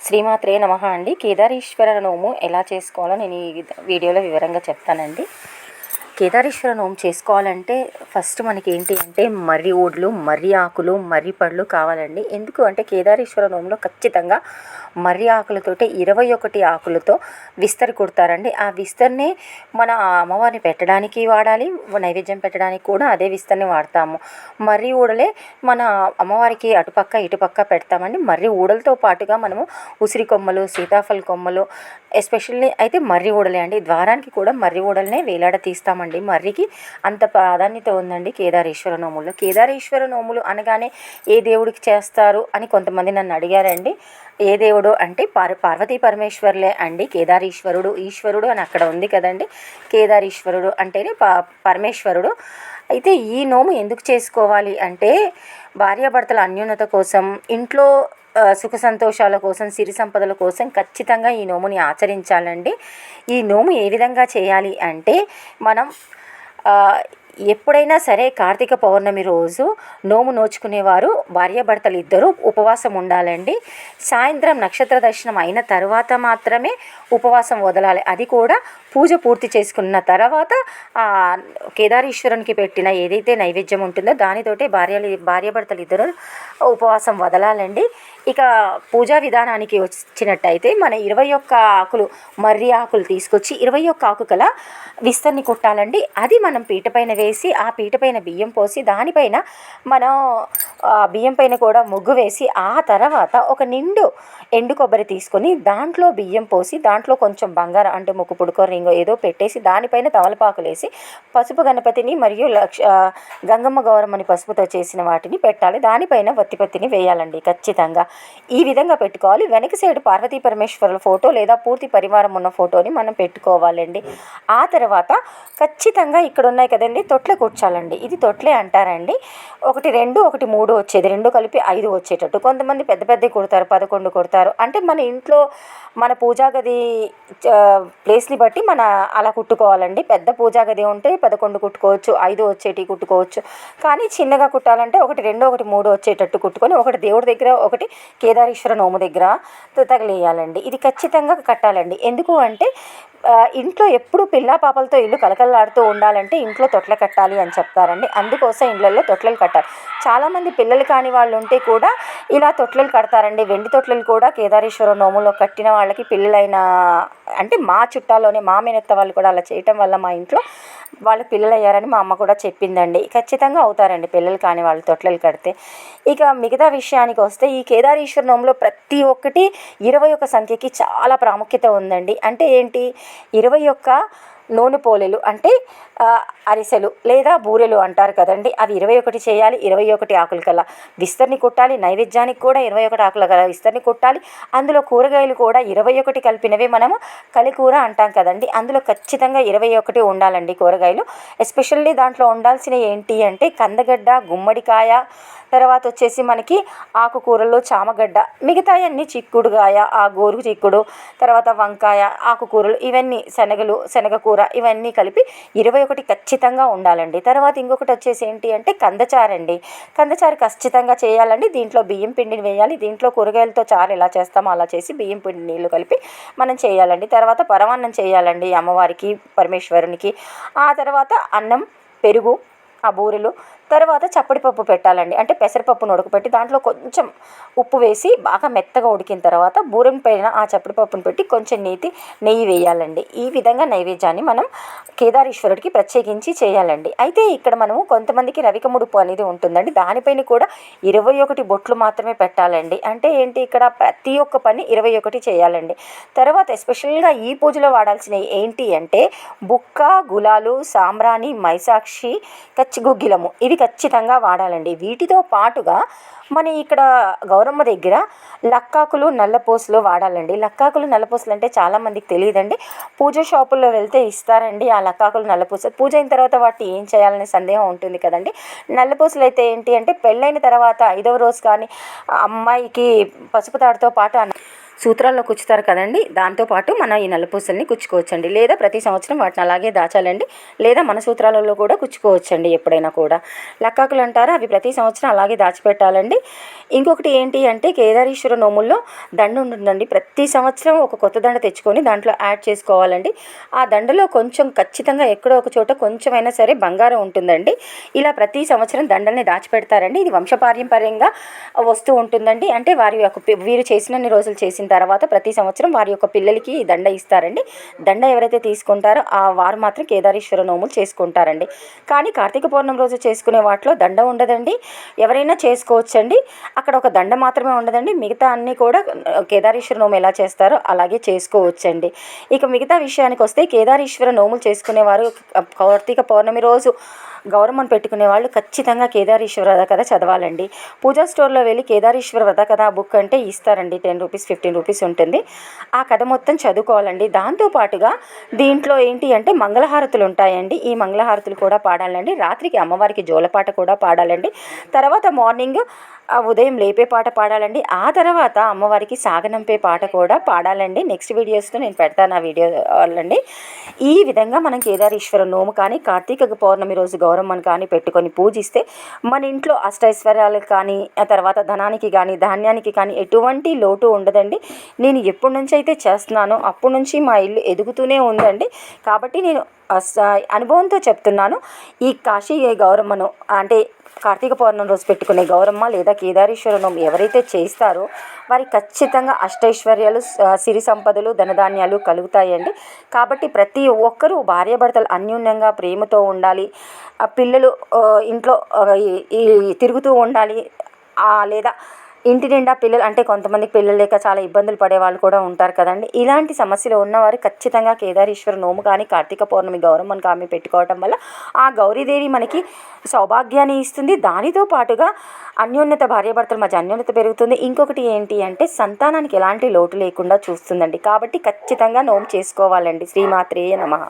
శ్రీమాత్రే నమః అండి. కేదారేశ్వర నోము ఎలా చేసుకోవాలో నేను ఈ వీడియోలో వివరంగా చెప్తానండి. కేదారేశ్వర నోము చేసుకోవాలంటే ఫస్ట్ మనకి ఏంటి అంటే మర్రి ఊడ్లు, మర్రి ఆకులు, మర్రి పళ్ళు కావాలండి. ఎందుకు అంటే కేదారేశ్వర నోములో ఖచ్చితంగా మర్రి ఆకులతోటి 21 ఆకులతో విస్తరి కుడతారండి. ఆ విస్తరిని మన అమ్మవారిని పెట్టడానికి వాడాలి, నైవేద్యం పెట్టడానికి కూడా అదే విస్తరిని వాడతాము. మర్రి ఊడలే మన అమ్మవారికి అటుపక్క ఇటుపక్క పెడతామండి. మర్రి ఊడలతో పాటుగా మనము ఉసిరి కొమ్మలు, సీతాఫల కొమ్మలు, ఎస్పెషల్లీ అయితే మర్రి ఊడలే అండి. ద్వారానికి కూడా మర్రి ఊడలనే వేలాడ తీస్తామండి. మర్రికి అంత ప్రాధాన్యత ఉందండి కేదారేశ్వర నోముల్లో. కేదారేశ్వర నోములు అనగానే ఏ దేవుడికి చేస్తారు అని కొంతమంది నన్ను అడిగారండి. ఏ దేవుడు అంటే పార్వతీ పరమేశ్వర్లే అండి. కేదారేశ్వరుడు ఈశ్వరుడు అని అక్కడ ఉంది కదండి. కేదారేశ్వరుడు అంటేనే పరమేశ్వరుడు. అయితే ఈ నోము ఎందుకు చేసుకోవాలి అంటే భార్యాభర్తల అన్యోన్యత కోసం, ఇంట్లో సుఖ సంతోషాల కోసం, సిరి సంపదల కోసం ఖచ్చితంగా ఈ నోముని ఆచరించాలండి. ఈ నోము ఏ విధంగా చేయాలి అంటే మనం ఎప్పుడైనా సరే కార్తీక పౌర్ణమి రోజు నోము నోచుకునేవారు భార్యాభర్తలు ఇద్దరూ ఉపవాసం ఉండాలండి. సాయంత్రం నక్షత్ర దర్శనం అయిన తర్వాత మాత్రమే ఉపవాసం వదలాలి. అది కూడా పూజ పూర్తి చేసుకున్న తర్వాత కేదారేశ్వరునికి పెట్టిన ఏదైతే నైవేద్యం ఉంటుందో దానితోటే భార్యాభర్తలు ఇద్దరు ఉపవాసం వదలాలండి. ఇక పూజా విధానానికి వచ్చినట్టయితే మన 21 ఆకులు మర్రి ఆకులు తీసుకొచ్చి 21 ఆకు కల విస్తరిని కుట్టాలండి. అది మనం పీట పైన వేసి ఆ పీట పైన బియ్యం పోసి దానిపైన మనం బియ్యం పైన కూడా ముగ్గు వేసి ఆ తర్వాత ఒక నిండు ఎండు కొబ్బరి తీసుకొని దాంట్లో బియ్యం పోసి దాంట్లో కొంచెం బంగారం అంటే ముక్కు పుడుకో రింగో ఏదో పెట్టేసి దానిపైన తమలపాకులు వేసి పసుపు గణపతిని మరియు గంగమ్మ గౌరమ్మని పసుపుతో చేసిన వాటిని పెట్టాలి. దానిపైన వత్తిపత్తిని వేయాలండి ఖచ్చితంగా. ఈ విధంగా పెట్టుకోవాలి. వెనక సైడ్ పార్వతీ పరమేశ్వరుల ఫోటో లేదా పూర్తి పరివారం ఉన్న ఫోటోని మనం పెట్టుకోవాలండి. ఆ తర్వాత ఖచ్చితంగా ఇక్కడ ఉన్నాయి కదండి తొట్లే కూర్చాలండి. ఇది తొట్లే అంటారండి. 1 2 1 3 వచ్చేది, 2 కలిపి 5 వచ్చేటట్టు. కొంతమంది పెద్ద పెద్ద కుడతారు, 11 కుడతారు. అంటే మన ఇంట్లో మన పూజా గది ప్లేస్ని బట్టి మన అలా కుట్టుకోవాలండి. పెద్ద పూజా గది ఉంటే 11 కుట్టుకోవచ్చు, 5 వచ్చేటి కుట్టుకోవచ్చు. కానీ చిన్నగా కుట్టాలంటే 1 2 1 3 వచ్చేటట్టు కుట్టుకొని ఒకటి దేవుడి దగ్గర, ఒకటి కేదారేశ్వర నోము దగ్గర తగలేయాలండి. ఇది ఖచ్చితంగా కట్టాలండి. ఎందుకు అంటే ఇంట్లో ఎప్పుడు పిల్లా పాపలతో ఇల్లు కలకలలాడుతూ ఉండాలంటే ఇంట్లో తొట్ల కట్టాలి అని చెప్తారండి. అందుకోసం ఇళ్ళల్లో తొట్లలు కట్టాలి. చాలామంది పిల్లలు కాని వాళ్ళు ఉంటే కూడా ఇలా తొట్లలు కడతారండి. వెండి తొట్లలు కూడా కేదారేశ్వర నోములో కట్టిన వాళ్ళకి పిల్లలైన అంటే మా చుట్టాలోనే మా మేనత్త వాళ్ళు కూడా అలా చేయటం వల్ల మా ఇంట్లో వాళ్ళు పిల్లలు అయ్యారని మా అమ్మ కూడా చెప్పిందండి. ఖచ్చితంగా అవుతారండి పిల్లలు కాని వాళ్ళు తొట్లలు కడితే. ఇక మిగతా విషయానికి వస్తే ఈ కేదారేశ్వర నోములో ప్రతి ఒక్కటి 21 సంఖ్యకి చాలా ప్రాముఖ్యత ఉందండి. అంటే ఏంటి 21 నూనె పోలేలు అంటే అరిసెలు లేదా బూరెలు అంటారు కదండి. అవి 21 చేయాలి. 21 ఆకుల కల్లా విస్తరిని కుట్టాలి. నైవేద్యానికి కూడా 21 ఆకుల కల్లా విస్తరిని కుట్టాలి. అందులో కూరగాయలు కూడా 21 కలిపినవే మనము కలికూర అంటాం కదండి. అందులో ఖచ్చితంగా 21 ఉండాలండి కూరగాయలు. ఎస్పెషల్లీ దాంట్లో ఉండాల్సినవి ఏంటి అంటే కందగడ్డ, గుమ్మడికాయ, తర్వాత వచ్చేసి మనకి ఆకుకూరల్లో చామగడ్డ, మిగతాయి అన్నీ చిక్కుడుగాయ, ఆ గోరు చిక్కుడు, తర్వాత వంకాయ, ఆకుకూరలు ఇవన్నీ శనగకూర ఇవన్నీ కలిపి 21 ఖచ్చితంగా ఉండాలండి. తర్వాత ఇంకొకటి వచ్చేసి ఏంటి అంటే కందచారండి. కందచారు ఖచ్చితంగా చేయాలండి. దీంట్లో బియ్యం పిండిని వేయాలి. దీంట్లో కూరగాయలతో చారు ఎలా చేస్తామో అలా చేసి బియ్యం పిండి నీళ్ళు కలిపి మనం చేయాలండి. తర్వాత పరమాన్నం చేయాలండి అమ్మవారికి, పరమేశ్వరునికి. ఆ తర్వాత అన్నం, పెరుగు, ఆ బూరెలు, తర్వాత చప్పడిపప్పు పెట్టాలండి. అంటే పెసరపప్పును ఉడకపెట్టి దాంట్లో కొంచెం ఉప్పు వేసి బాగా మెత్తగా ఉడికిన తర్వాత బూరెం పైన ఆ చప్పడిపప్పును పెట్టి కొంచెం నెయ్యి వేయాలండి. ఈ విధంగా నైవేద్యాన్ని మనం కేదారేశ్వరుడికి ప్రత్యేకించి చేయాలండి. అయితే ఇక్కడ మనము కొంతమందికి రవిక ముడుపు అనేది ఉంటుందండి. దానిపైన కూడా 21 బొట్లు మాత్రమే పెట్టాలండి. అంటే ఏంటి ఇక్కడ ప్రతి ఒక్క పని 21 చేయాలండి. తర్వాత ఎస్పెషల్గా ఈ పూజలో వాడాల్సినవి ఏంటి అంటే బుక్క, గులాలు, సాంబ్రాణి, మైసాక్షి, కచ్చిగుగ్గిలము ఇవి ఖచ్చితంగా వాడాలండి. వీటితో పాటుగా మన ఇక్కడ గౌరమ్మ దగ్గర లక్కాకులు, నల్లపూసలు వాడాలండి. లక్కాకులు, నల్లపూసలు అంటే చాలామందికి తెలియదండి. పూజ షాపుల్లో వెళ్తే ఇస్తారండి ఆ లక్కాకులు, నల్లపూసలు. పూజ అయిన తర్వాత వాటిని ఏం చేయాలనే సందేహం ఉంటుంది కదండి. నల్లపూసలు అయితే ఏంటి అంటే పెళ్ళైన తర్వాత 5వ రోజు కానీ అమ్మాయికి పసుపు తాడుతో పాటు సూత్రాల్లో కుచ్చుతారు కదండి, దాంతోపాటు మన ఈ నల్లపూసల్ని కుచ్చుకోవచ్చండి. లేదా ప్రతి సంవత్సరం వాటిని అలాగే దాచాలండి, లేదా మన సూత్రాలలో కూడా కుచ్చుకోవచ్చండి ఎప్పుడైనా కూడా. లక్కాకులు అంటారు, అవి ప్రతి సంవత్సరం అలాగే దాచిపెట్టాలండి. ఇంకొకటి ఏంటి అంటే కేదారేశ్వర నోముల్లో దండ ఉంటుందండి. ప్రతి సంవత్సరం ఒక కొత్త దండ తెచ్చుకొని దాంట్లో యాడ్ చేసుకోవాలండి. ఆ దండలో కొంచెం ఖచ్చితంగా ఎక్కడో ఒక చోట కొంచెమైనా సరే బంగారం ఉంటుందండి. ఇలా ప్రతి సంవత్సరం దండల్ని దాచిపెడతారండి. ఇది వంశపారంపర్యంగా వస్తూ ఉంటుందండి. అంటే వారి యొక్క వీరు చేసినన్ని రోజులు చేసిన తర్వాత ప్రతి సంవత్సరం వారి యొక్క పిల్లలకి ఈ దండ ఇస్తారండి. దండ ఎవరైతే తీసుకుంటారో వారు మాత్రం కేదారేశ్వర నోములు చేసుకుంటారండి. కానీ కార్తీక పౌర్ణమి రోజు చేసుకునే వాటిలో దండ ఉండదండి. ఎవరైనా చేసుకోవచ్చండి. అక్కడ ఒక దండ మాత్రమే ఉండదండి. మిగతా అన్నీ కూడా కేదారేశ్వర నోము ఎలా చేస్తారో అలాగే చేసుకోవచ్చండి. ఇక మిగతా విషయానికి వస్తే కేదారేశ్వర నోములు చేసుకునేవారు కార్తీక పౌర్ణమి రోజు గౌరమ్మను పెట్టుకునే వాళ్ళు ఖచ్చితంగా కేదారేశ్వర వ్రత కథ చదవాలండి. పూజా స్టోర్లో వెళ్ళి కేదారేశ్వర వ్రత కథ బుక్ అంటే ఇస్తారండి. 10 రూపీస్ 15 రూపీస్ ఉంటుంది. ఆ కథ మొత్తం చదువుకోవాలండి. దాంతోపాటుగా దీంట్లో ఏంటి అంటే మంగళహారతులు ఉంటాయండి. ఈ మంగళహారతులు కూడా పాడాలండి. రాత్రికి అమ్మవారికి జోలపాట కూడా పాడాలండి. తర్వాత మార్నింగ్ ఉదయం లేపే పాట పాడాలండి. ఆ తర్వాత అమ్మవారికి సాగనంపే పాట కూడా పాడాలండి. నెక్స్ట్ వీడియోస్తో నేను పెడతాను ఆ వీడియో వాళ్ళండి. ఈ విధంగా మనం కేదారేశ్వర నోము కానీ కార్తీక పౌర్ణమి రోజు గౌరమ్మను కానీ పెట్టుకొని పూజిస్తే మన ఇంట్లో అష్టైశ్వర్యాలకు కానీ ఆ తర్వాత ధనానికి కానీ ధాన్యానికి కానీ ఎటువంటి లోటు ఉండదండి. నేను ఎప్పటి నుంచి అయితే చేస్తున్నానో అప్పటి నుంచి మా ఇల్లు ఎదుగుతూనే ఉందండి. కాబట్టి నేను అనుభవంతో చెప్తున్నాను. ఈ కాశీ గౌరమ్మను అంటే కార్తీక పౌర్ణమి రోజు పెట్టుకునే గౌరమ్మ లేదా కేదారేశ్వర నోము ఎవరైతే చేస్తారో వారికి ఖచ్చితంగా అష్టైశ్వర్యాలు, సిరి సంపదలు, ధనధాన్యాలు కలుగుతాయండి. కాబట్టి ప్రతి ఒక్కరూ భార్యాభర్తలు అన్యోన్యంగా ప్రేమతో ఉండాలి. పిల్లలు ఇంట్లో తిరుగుతూ ఉండాలి. లేదా ఇంటి నిండా పిల్లలు అంటే కొంతమందికి పిల్లలు లేక చాలా ఇబ్బందులు పడే వాళ్ళు కూడా ఉంటారు కదండి. ఇలాంటి సమస్యలు ఉన్నవారు ఖచ్చితంగా కేదారేశ్వర నోము కానీ కార్తీక పౌర్ణమి గౌరమ్మను కానీ పెట్టుకోవటం వల్ల ఆ గౌరీదేవి మనకి సౌభాగ్యాన్ని ఇస్తుంది. దానితో పాటుగా అన్యోన్యత, భార్యాభర్తల మధ్య అన్యోన్యత పెరుగుతుంది. ఇంకొకటి ఏంటి అంటే సంతానానికి ఎలాంటి లోటు లేకుండా చూస్తుందండి. కాబట్టి ఖచ్చితంగా నోము చేసుకోవాలండి. శ్రీమాత్రేయ నమః.